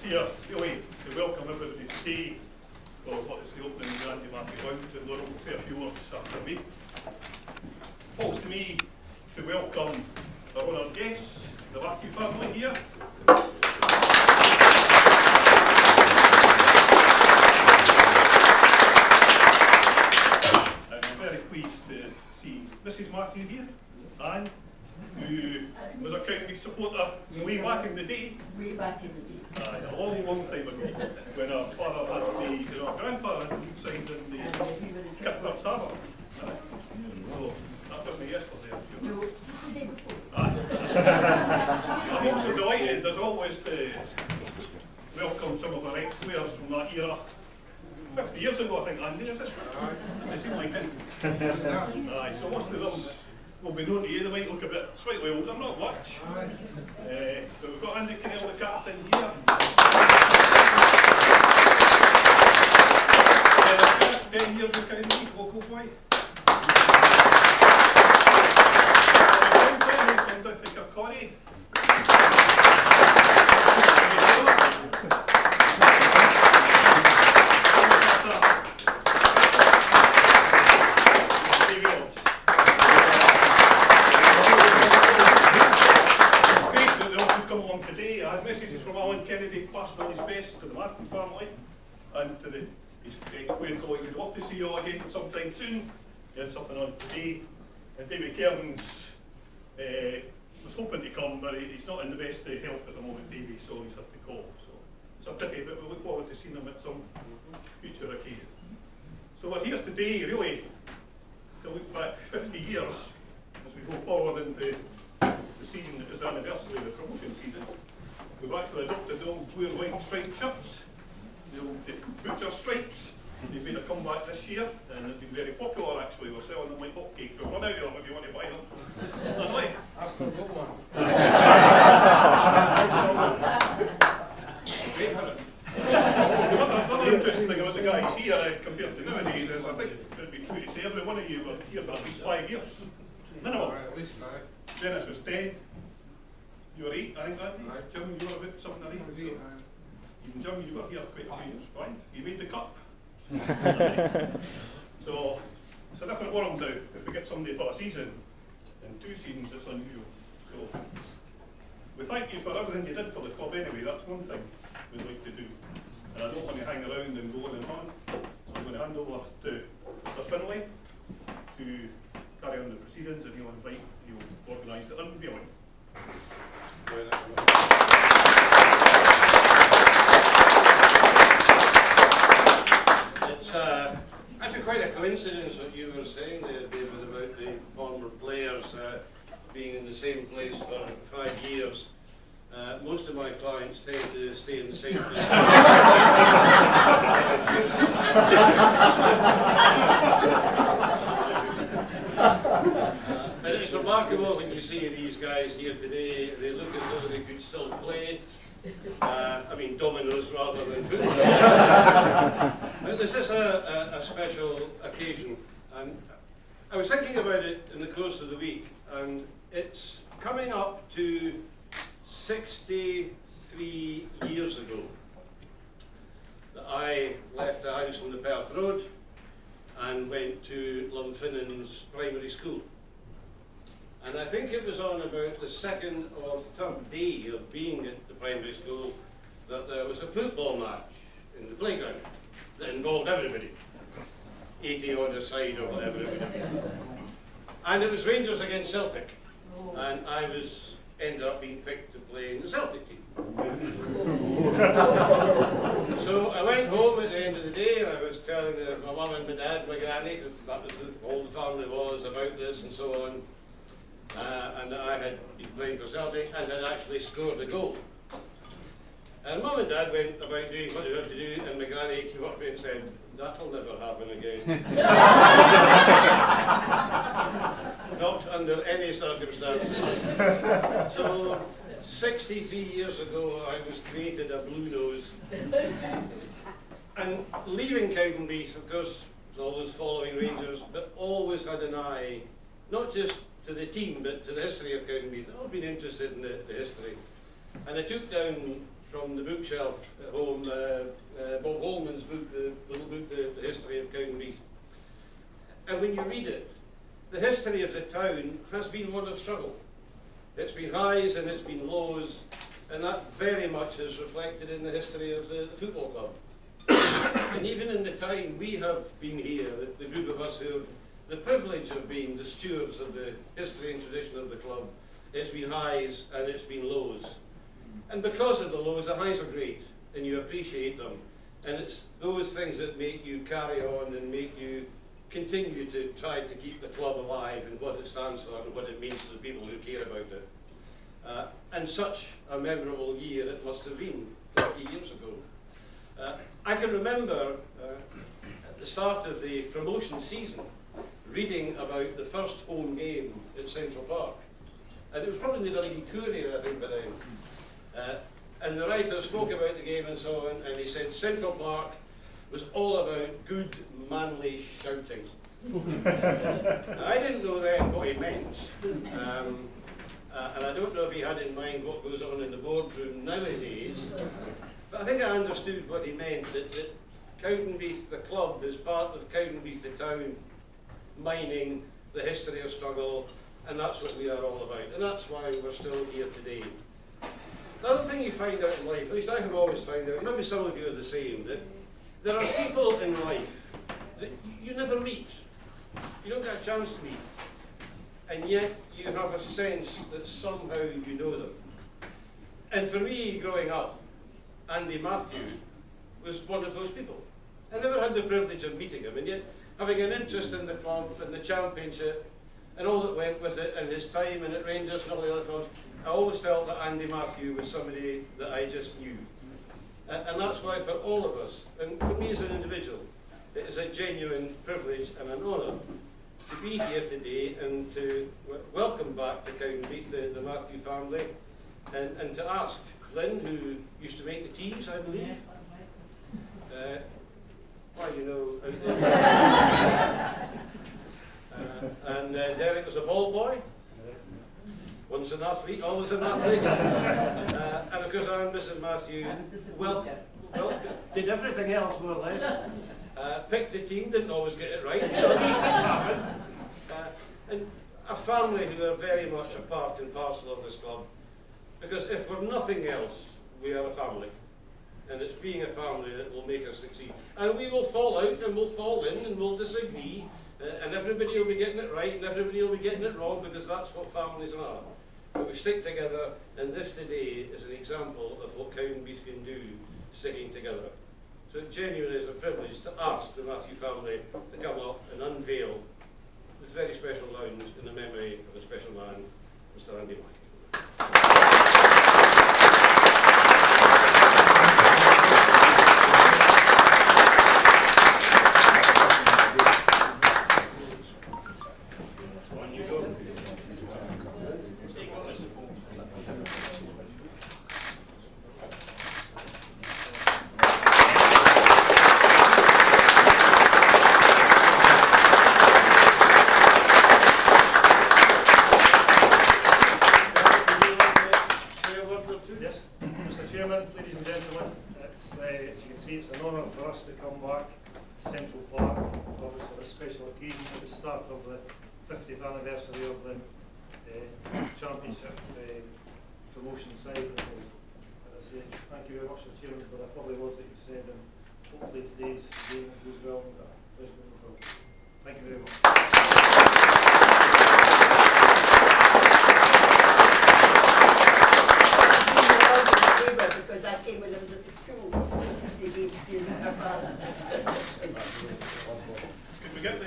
Here, really, to welcome everybody today for what is the opening of the anti-market lounge, and Laura will say a few words after me. Falls to me to welcome our honoured guests, the Marquis family here. And I'm very pleased to see Mrs. Martin here, Anne, who was a Cowdenbeath supporter way back in the day. Way back in the day. A long, long time ago, when our father had our grandfather had the signed in the Kitford Tavern. So that wasn't yesterday, I'm sure. No, the day before. I'm also delighted, as always, to welcome some of our ex-players from that era. 50 years ago, I think, Andy, is it? They seem like it. So most of them will be known to you. They might look a bit slightly older, not much. But we've got Andy Cannell, the captain, here. 10 years with Cowdenbeath, local boy. Come down to Kirkcaldy. Passed on his best to the Martin family and to his ex-player colleagues. We'd love to see you all again sometime soon. We had something on today. And David Kearns was hoping to come, but he's not in the best health at the moment, Davey, so he's had to call. So it's a pity, but we look forward to seeing him at some future occasion. So we're here today, really, to look back 50 years as we go forward into the season that is the anniversary of the promotion season. We've actually adopted the old blue and white striped shirts, the old butcher stripes. They've made a comeback this year, and they've been very popular actually. We're selling them like hotcakes. We've run out of them if you want to buy them. Lovely. I've still got one. Another interesting thing about the guys here compared to nowadays is I think it would be true to say every one of you were here for at least 5 years. Minimum. At least 5. Dennis was 10. You were 8, I think, Andy. Right. Jim, you were about 7 or 8. So even Jim, you were here quite a few years. Fine. You made the cup. So it's a different world now. If we get somebody for a season, in 2 seasons, it's unusual. So we thank you for everything you did for the club anyway. That's one thing we'd like to do. And I don't want to hang around and go on and on. So I'm going to hand over to Mr. Finlay to carry on the proceedings, and he'll organise the unveiling. It's actually quite a coincidence what you were saying there, David, about the former players being in the same place for 5 years. Most of my clients tend to stay in the same place. But it's remarkable when you see these guys here today. They look as though they could still play. I mean, dominoes rather than football. But this is a special occasion, and I was thinking about it in the course of the week, and it's coming up to 63 years ago that I left the house on the Perth Road and went to Lunfinnan's primary school. And I think it was on about the 2nd or 3rd day of being at the primary school that there was a football match in the playground that involved everybody, 80 on a side or whatever it was. And it was Rangers against Celtic, and I ended up being picked to play in the Celtic team. So I went home at the end of the day, and I was telling my mum and my dad, my granny, because that was all the family was about this and so on. And that I had been playing for Celtic and had actually scored a goal. And Mum and Dad went about doing what they had to do, and my granny came up to me and said, "That'll never happen again." Not under any circumstances. So 63 years ago I was created a blue nose. And leaving Cowdenbeath, of course, was always following Rangers, but always had an eye, not just to the team, but to the history of Cowdenbeath. I've been interested in the history. And I took down from the bookshelf at home, Bob Holman's book, the little book, The History of Cowdenbeath. And when you read it, the history of the town has been one of struggle. It's been highs and it's been lows, and that very much is reflected in the history of the football club. And even in the time we have been here, the group of us who have the privilege of being the stewards of the history and tradition of the club, it's been highs and it's been lows. And because of the lows, the highs are great, and you appreciate them. And it's those things that make you carry on and make you continue to try to keep the club alive and what it stands for and what it means to the people who care about it. And such a memorable year it must have been 30 years ago. I can remember at the start of the promotion season reading about the first home game at Central Park. And it was probably in the Dundee Courier, I think, by then. And the writer spoke about the game and so on, and he said Central Park was all about good, manly shouting. I didn't know then what he meant. And I don't know if he had in mind what goes on in the boardroom nowadays, but I think I understood what he meant, that Cowdenbeath, the club, is part of Cowdenbeath, the town, mining, the history of struggle, and that's what we are all about. And that's why we're still here today. The other thing you find out in life, at least I have always found out, maybe some of you are the same, that there are people in life that you never meet. You don't get a chance to meet. And yet you have a sense that somehow you know them. And for me, growing up, Andy Matthew was one of those people. I never had the privilege of meeting him, and yet having an interest in the club and the championship and all that went with it and his time and at Rangers and all the other clubs, I always felt that Andy Matthew was somebody that I just knew. And that's why for all of us, and for me as an individual, it is a genuine privilege and an honour to be here today and to welcome back to Cowdenbeath the Matthew family, and to ask Lynn, who used to make the teas, I believe, why, you know, and Derek was a ball boy, once an athlete, always an athlete, and of course I'm Mrs. Matthew, well, did everything else more or less, picked the team, didn't always get it right, you know, these things happen, and a family who are very much a part and parcel of this club, because if we're nothing else, we are a family. And it's being a family that will make us succeed. And we will fall out and we'll fall in and we'll disagree, and everybody will be getting it right and everybody will be getting it wrong, because that's what families are. But we stick together, and this today is an example of what Cowdenbeath can do, sticking together. So it genuinely is a privilege to ask the Matthew family to come up and unveil this very special lounge in the memory of a special man, Mr. Andy Matthew. Could we get the